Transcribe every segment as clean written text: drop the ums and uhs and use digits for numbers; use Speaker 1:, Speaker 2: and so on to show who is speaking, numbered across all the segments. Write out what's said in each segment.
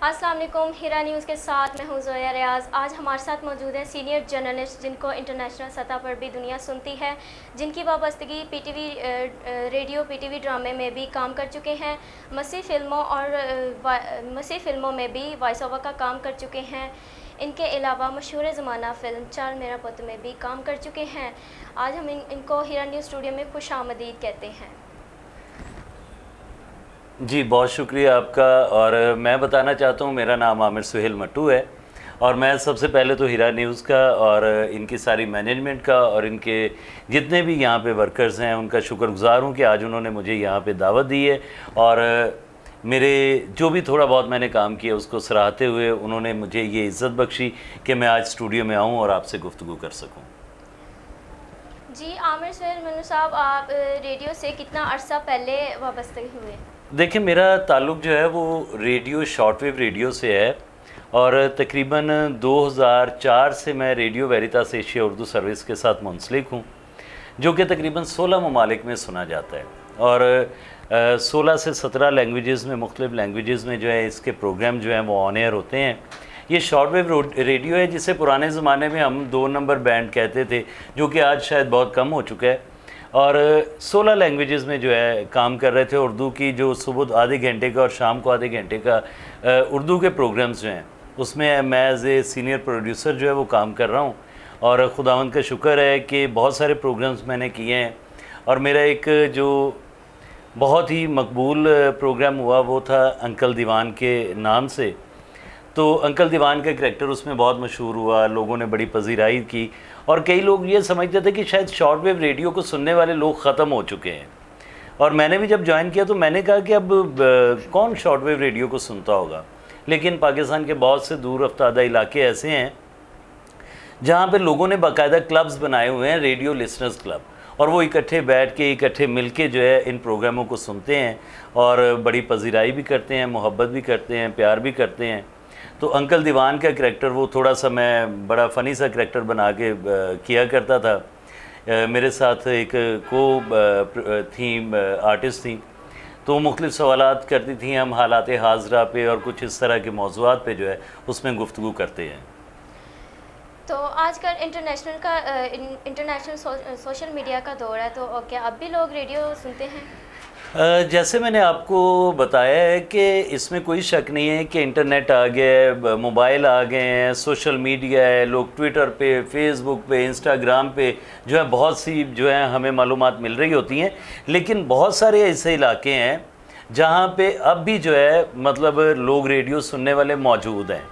Speaker 1: अस्सलाम वालेकुम, हीरा न्यूज़ के साथ मैं हूँ ज़ोया रियाज। आज हमारे साथ मौजूद हैं सीनियर जर्नलिस्ट जिनको इंटरनेशनल सतह पर भी दुनिया सुनती है, जिनकी वाबस्तगी पीटीवी रेडियो पीटीवी ड्रामे में भी काम कर चुके हैं, मसीह फिल्मों में भी वॉइस ओवर का काम कर चुके हैं। इनके अलावा मशहूर ज़माना फ़िल्म चार मेरा पुत में भी काम कर चुके हैं। आज हम इनको हीरा न्यूज़ स्टूडियो में खुशामदीद कहते हैं।
Speaker 2: जी बहुत शुक्रिया आपका। और मैं बताना चाहता हूँ, मेरा नाम आमिर सुहेल मट्टू है और मैं सबसे पहले तो हीरा न्यूज़ का और इनकी सारी मैनेजमेंट का और इनके जितने भी यहाँ पे वर्कर्स हैं उनका शुक्रगुज़ार हूँ कि आज उन्होंने मुझे यहाँ पे दावत दी है और मेरे जो भी थोड़ा बहुत मैंने काम किया उसको सराहते हुए उन्होंने मुझे ये इज़्ज़त बख्शी कि मैं आज स्टूडियो में आऊँ और आपसे गुफ्तगू कर सकूँ।
Speaker 1: जी आमिर सुहेल मन्नू साहब, आप रेडियो से कितना अरसा पहले वाबस्ते हुए?
Speaker 2: देखिए, मेरा ताल्लुक़ जो है वो रेडियो शॉर्टवेव रेडियो से है और तकरीबन 2004 से मैं रेडियो वेरितास एशिया उर्दू सर्विस के साथ मुंसलिक हूँ, जो कि तकरीबन 16 ममालिक में सुना जाता है और 16 से 17 लैंग्वेजेस में, मुख्तलिफ लैंग्वेजेस में जो है इसके प्रोग्राम जो हैं वो ऑन एयर होते हैं। ये शॉर्टवेव रेडियो है जिसे पुराने ज़माने में हम 2 नंबर बैंड कहते थे, जो कि आज शायद बहुत कम हो चुका है। और 16 लैंग्वेजेस में जो है काम कर रहे थे। उर्दू की जो सुबह आधे घंटे का और शाम को आधे घंटे का उर्दू के प्रोग्राम्स जो हैं उसमें मैं एज ए सीनियर प्रोड्यूसर जो है वो काम कर रहा हूँ और खुदावंद का शुक्र है कि बहुत सारे प्रोग्राम्स मैंने किए हैं। और मेरा एक जो बहुत ही मकबूल प्रोग्राम हुआ वो था अंकल दीवान के नाम से। तो अंकल दीवान का करैक्टर उसमें बहुत मशहूर हुआ, लोगों ने बड़ी पजीराई की और कई लोग ये समझते थे कि शायद शॉर्टवेव रेडियो को सुनने वाले लोग ख़त्म हो चुके हैं। और मैंने भी जब ज्वाइन किया तो मैंने कहा कि अब कौन शॉर्टवेव रेडियो को सुनता होगा। लेकिन पाकिस्तान के बहुत से दूर अफ्तादा इलाके ऐसे हैं जहाँ पे लोगों ने बाकायदा क्लब्स बनाए हुए हैं, रेडियो लिसनर्स क्लब, और वो इकट्ठे बैठ के इकट्ठे मिल के जो है इन प्रोग्रामों को सुनते हैं और बड़ी पजीराई भी करते हैं, मोहब्बत भी करते हैं, प्यार भी करते हैं। तो अंकल दीवान का करैक्टर वो थोड़ा सा मैं बड़ा फ़नी सा करैक्टर बना के किया करता था। मेरे साथ एक थी आर्टिस्ट थी, तो मुख्तलिफ़ सवालात करती थी, हम हालात हाज़रा पे और कुछ इस तरह के मौज़ूआत पे जो है उसमें गुफ्तगू करते हैं।
Speaker 1: तो आजकल इंटरनेशनल सोशल मीडिया का दौर है, तो क्या अब भी लोग रेडियो सुनते हैं?
Speaker 2: जैसे मैंने आपको बताया है कि इसमें कोई शक नहीं है कि इंटरनेट आ गया है, मोबाइल आ गए हैं, सोशल मीडिया है, लोग ट्विटर पे, फेसबुक पे, इंस्टाग्राम पे जो है बहुत सी जो है हमें मालूमात मिल रही होती हैं। लेकिन बहुत सारे ऐसे इलाके हैं जहाँ पे अब भी जो है मतलब लोग रेडियो सुनने वाले मौजूद हैं।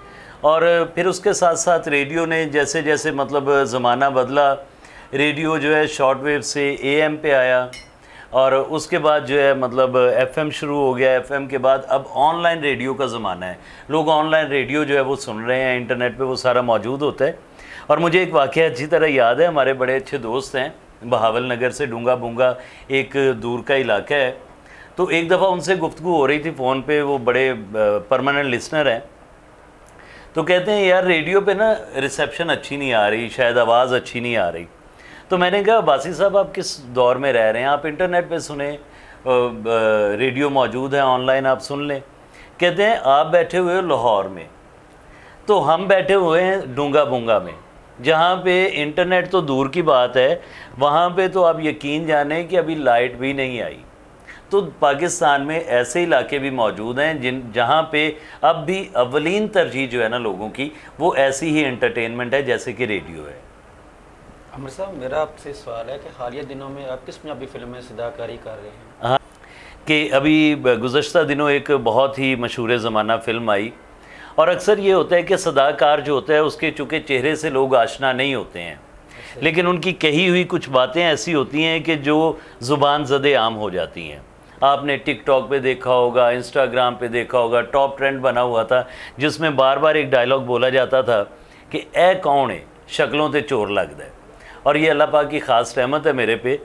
Speaker 2: और फिर उसके साथ साथ रेडियो ने जैसे जैसे मतलब ज़माना बदला, रेडियो जो है शॉर्टवेव से AM पे आया और उसके बाद जो है मतलब FM शुरू हो गया। FM के बाद अब ऑनलाइन रेडियो का ज़माना है, लोग ऑनलाइन रेडियो जो है वो सुन रहे हैं, इंटरनेट पे वो सारा मौजूद होता है। और मुझे एक वाक़या अच्छी तरह याद है, हमारे बड़े अच्छे दोस्त हैं बहावल नगर से, डूंगा बूंगा एक दूर का इलाका है। तो एक दफ़ा उनसे गुफ्तगू हो रही थी फ़ोन पे, वो बड़े परमानेंट लिसनर हैं। तो कहते हैं यार रेडियो पे ना रिसेप्शन अच्छी नहीं आ रही, शायद आवाज़ अच्छी नहीं आ रही। तो मैंने कहा बासी साहब आप किस दौर में रह रहे हैं, आप इंटरनेट पे सुने, रेडियो मौजूद है, ऑनलाइन आप सुन लें। कहते हैं आप बैठे हुए हो लाहौर में, तो हम बैठे हुए हैं डूंगा बूंगा में, जहाँ पे इंटरनेट तो दूर की बात है, वहाँ पे तो आप यकीन जाने कि अभी लाइट भी नहीं आई। तो पाकिस्तान में ऐसे इलाके भी मौजूद हैं जहाँ पे अब भी अवलीन तरजीह जो है ना लोगों की वो ऐसी ही एंटरटेनमेंट है जैसे कि रेडियो है।
Speaker 3: आमिर साहब, मेरा आपसे सवाल है कि हालिया दिनों में आप किस पंजाबी फिल्म में अदाकारी कर रहे हैं?
Speaker 2: हाँ, कि अभी गुज़श्ता दिनों एक बहुत ही मशहूर ज़माना फ़िल्म आई और अक्सर ये होता है कि सदाकार जो होता है उसके चूँकि चेहरे से लोग आशना नहीं होते हैं, लेकिन उनकी कही हुई कुछ बातें ऐसी होती हैं कि जो ज़ुबान ज़दे आम हो जाती हैं। आपने टिकटॉक पे देखा होगा, इंस्टाग्राम पे देखा होगा, टॉप ट्रेंड बना हुआ था जिसमें बार बार एक डायलॉग बोला जाता था कि ए कौन है शक्लों ते चोर लगदा है। और ये अल्लाह पाक की ख़ास रहमत है मेरे पे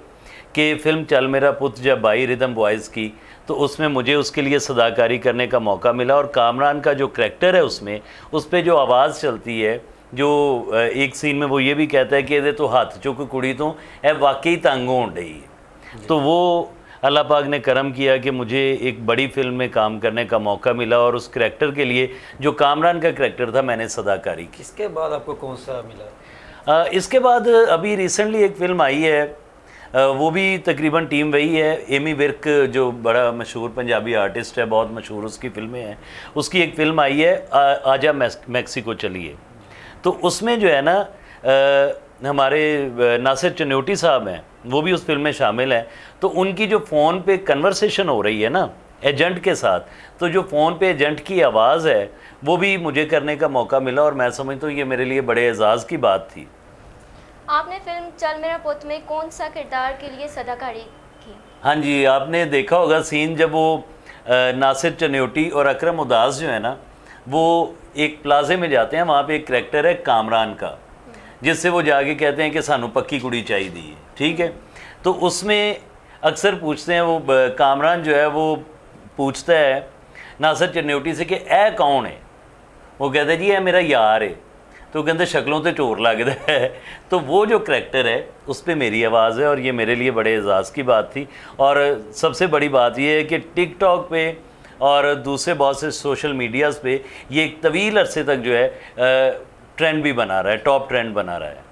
Speaker 2: कि फ़िल्म चल मेरा पुत जब आई रिदम बॉयज़ की, तो उसमें मुझे उसके लिए सदाकारी करने का मौका मिला। और कामरान का जो करैक्टर है उसमें उस पर जो आवाज़ चलती है, जो एक सीन में वो ये भी कहता है कि ये तो हाथ चुक कुड़ी तो ए वाकई तंग होण डई है। तो वो अल्लाह पाक ने करम किया कि मुझे एक बड़ी फिल्म में काम करने का मौका मिला और उस करैक्टर के लिए जो कामरान का करैक्टर था मैंने सदाकारी की।
Speaker 3: इसके बाद आपको कौन सा मिला?
Speaker 2: इसके बाद अभी रिसेंटली एक फ़िल्म आई है, वो भी तकरीबन टीम वही है, एमी विर्क जो बड़ा मशहूर पंजाबी आर्टिस्ट है, बहुत मशहूर उसकी फ़िल्में हैं, उसकी एक फ़िल्म आई है आजा मैक्सिको चलिए। तो उसमें जो है ना हमारे नासिर चन्योटी साहब हैं, वो भी उस फिल्म में शामिल हैं। तो उनकी जो फ़ोन पे कन्वर्सेशन हो रही है ना एजेंट के साथ, तो जो फ़ोन पे एजेंट की आवाज़ है वो भी मुझे करने का मौका मिला और मैं समझता हूँ ये मेरे लिए बड़े एजाज़ की बात थी।
Speaker 1: आपने फिल्म चल मेरा पुत में कौन सा किरदार के लिए सदाकारी की?
Speaker 2: हाँ जी, आपने देखा होगा सीन जब वो नासिर चन्योटी और अकरम उदास जो है ना वो एक प्लाजे में जाते हैं, वहाँ पे एक करैक्टर है कामरान का, जिससे वो जाके कहते हैं कि सानू पक्की कुड़ी चाहिए, ठीक है। तो उसमें अक्सर पूछते हैं वो कामरान जो है वो पूछता है नासिर चन्योटी से कि ए कौन है? वो कहता है जी ये मेरा यार है। तो कहते शक्लों तो चोर लगता है। तो वो जो करैक्टर है उस पर मेरी आवाज़ है और ये मेरे लिए बड़े एजाज़ की बात थी। और सबसे बड़ी बात ये है कि टिकटॉक पे और दूसरे बहुत से सोशल मीडियाज़ पे ये एक तवील अरसे तक जो है ट्रेंड भी बना रहा है, टॉप ट्रेंड बना रहा है।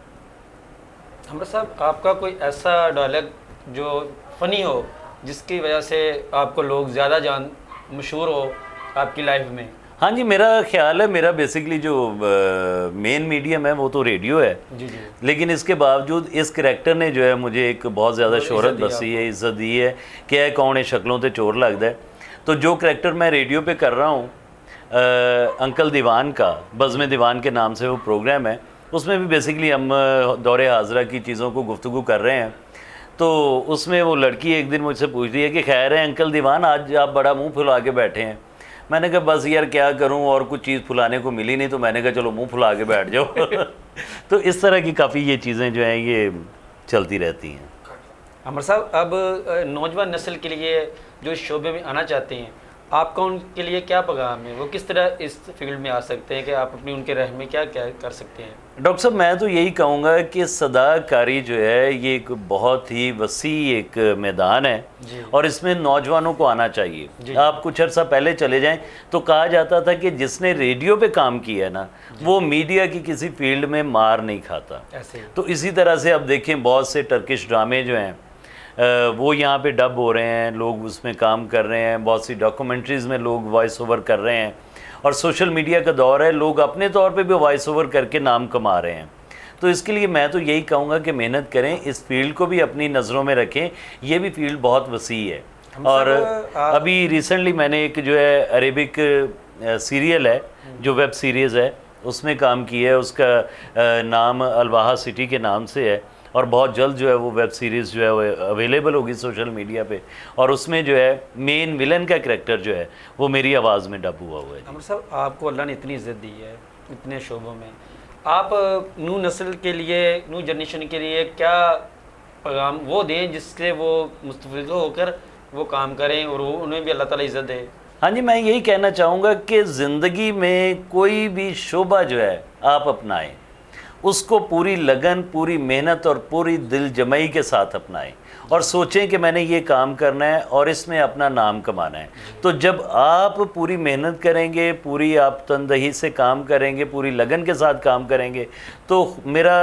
Speaker 3: हमरा साहब, आपका कोई ऐसा डायलॉग जो फ़नी हो जिसकी वजह से आपको लोग ज़्यादा मशहूर हो आपकी लाइफ में?
Speaker 2: हाँ जी, मेरा ख्याल है मेरा बेसिकली जो मेन मीडियम है वो तो रेडियो है
Speaker 3: जी जी,
Speaker 2: लेकिन इसके बावजूद इस करैक्टर ने जो है मुझे एक बहुत ज़्यादा शोहरत बसी है, इज़्ज़त दी है कि है कौन है शक्लों से चोर लगता है। तो जो करैक्टर मैं रेडियो पे कर रहा हूँ अंकल दीवान का, बज़्म दीवान के नाम से वो प्रोग्राम है, उसमें भी बेसिकली हम दौरे हाज़रा की चीज़ों को गुफ्तगू कर रहे हैं। तो उसमें वो लड़की एक दिन मुझसे पूछ रही है कि खैर है अंकल दीवान, आज आप बड़ा मुँह फुला के बैठे हैं। मैंने कहा बस यार क्या करूं, और कुछ चीज़ फुलाने को मिली नहीं, तो मैंने कहा चलो मुंह फुला के बैठ जाओ। तो इस तरह की काफ़ी ये चीज़ें जो हैं ये चलती रहती हैं।
Speaker 3: अमर साहब, अब नौजवान नस्ल के लिए जो इस शोबे में आना चाहते हैं, आपका उनके लिए क्या पैगाम है? वो किस तरह इस फील्ड में आ सकते हैं कि आप अपनी उनके राह में क्या क्या कर सकते हैं?
Speaker 2: डॉक्टर साहब, मैं तो यही कहूँगा कि सदाकारी जो है ये एक बहुत ही वसी एक मैदान है और इसमें नौजवानों को आना चाहिए। आप कुछ अर्सा पहले चले जाएं तो कहा जाता था कि जिसने रेडियो पे काम किया है ना वो मीडिया की किसी फील्ड में मार नहीं खाता।
Speaker 3: ऐसे
Speaker 2: तो इसी तरह से अब देखें बहुत से टर्किश ड्रामे जो हैं वो यहाँ पे डब हो रहे हैं, लोग उसमें काम कर रहे हैं, बहुत सी डॉक्यूमेंट्रीज़ में लोग वॉइस ओवर कर रहे हैं और सोशल मीडिया का दौर है, लोग अपने तौर पे भी वॉइस ओवर करके नाम कमा रहे हैं। तो इसके लिए मैं तो यही कहूँगा कि मेहनत करें, इस फील्ड को भी अपनी नज़रों में रखें, ये भी फील्ड बहुत वसी है। और अभी रिसेंटली मैंने एक जो है अरेबिक सीरियल है जो वेब सीरीज़ है उसमें काम किया है, उसका नाम अलवाहा सिटी के नाम से है और बहुत जल्द जो है वो वेब सीरीज़ जो है वो अवेलेबल होगी सोशल मीडिया पे और उसमें जो है मेन विलन का करैक्टर जो है वो मेरी आवाज़ में डब हुआ है।
Speaker 3: अमर साहब, आपको अल्लाह ने इतनी इज़्ज़त दी है इतने शोबों में, आप न्यू नस्ल के लिए, न्यू जनरेशन के लिए क्या पैगाम वो दें जिससे वो मुस्तफ़िज़ होकर वो काम करें और वो उन्हें भी अल्लाह ताला इज़्ज़त दे?
Speaker 2: हाँ जी, मैं यही कहना चाहूँगा कि ज़िंदगी में कोई भी शोबा जो है आप अपनाएं, उसको पूरी लगन, पूरी मेहनत और पूरी दिल जमाई के साथ अपनाएं और सोचें कि मैंने ये काम करना है और इसमें अपना नाम कमाना है। तो जब आप पूरी मेहनत करेंगे, पूरी आप तनदही से काम करेंगे, पूरी लगन के साथ काम करेंगे, तो मेरा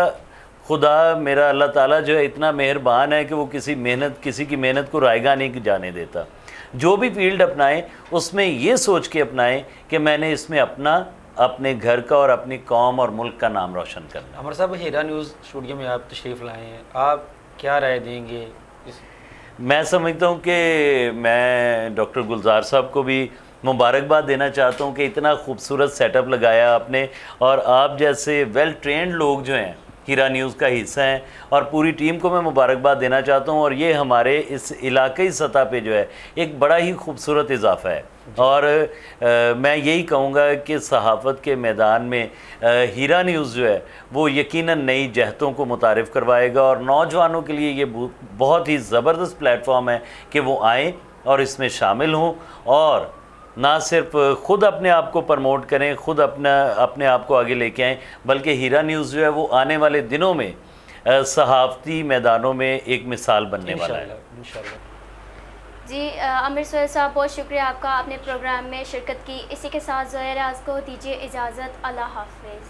Speaker 2: खुदा, मेरा अल्लाह ताला जो है इतना मेहरबान है कि वो किसी की मेहनत को रायगा नहीं जाने देता। जो भी फील्ड अपनाएं उसमें ये सोच के अपनाएं कि मैंने इसमें अपने घर का और अपनी कौम और मुल्क का नाम रोशन करना।
Speaker 3: अमर साहब, हीरा न्यूज़ स्टूडियो में आप तशरीफ़ लाए हैं, आप क्या राय देंगे
Speaker 2: मैं समझता हूँ कि मैं डॉक्टर गुलजार साहब को भी मुबारकबाद देना चाहता हूँ कि इतना खूबसूरत सेटअप लगाया आपने और आप जैसे वेल ट्रेंड लोग जो हैं हीरा न्यूज़ का हिस्सा हैं और पूरी टीम को मैं मुबारकबाद देना चाहता हूँ और ये हमारे इस इलाक़ाई सतह पे जो है एक बड़ा ही खूबसूरत इजाफ़ा है। और मैं यही कहूँगा कि सहाफ़त के मैदान में हीरा न्यूज़ जो है वो यकीनन नई जहतों को मुतारिफ़ करवाएगा और नौजवानों के लिए ये बहुत ही ज़बरदस्त प्लेटफॉर्म है कि वो आएँ और इसमें शामिल हों और ना सिर्फ ख़ुद अपने आप को प्रमोट करें, ख़ुद अपने आप को आगे लेके आएँ, बल्कि हीरा न्यूज़ जो है वो आने वाले दिनों में सहाफ़ती मैदानों में एक मिसाल बनने वाला है।
Speaker 3: इंशाअल्लाह।
Speaker 1: जी आमिर सोहेल साहब, बहुत शुक्रिया आपका, आपने प्रोग्राम में शिरकत की। इसी के साथ ज़ोया रियाज़ को दीजिए इजाज़त। अल्लाह हाफ़िज़।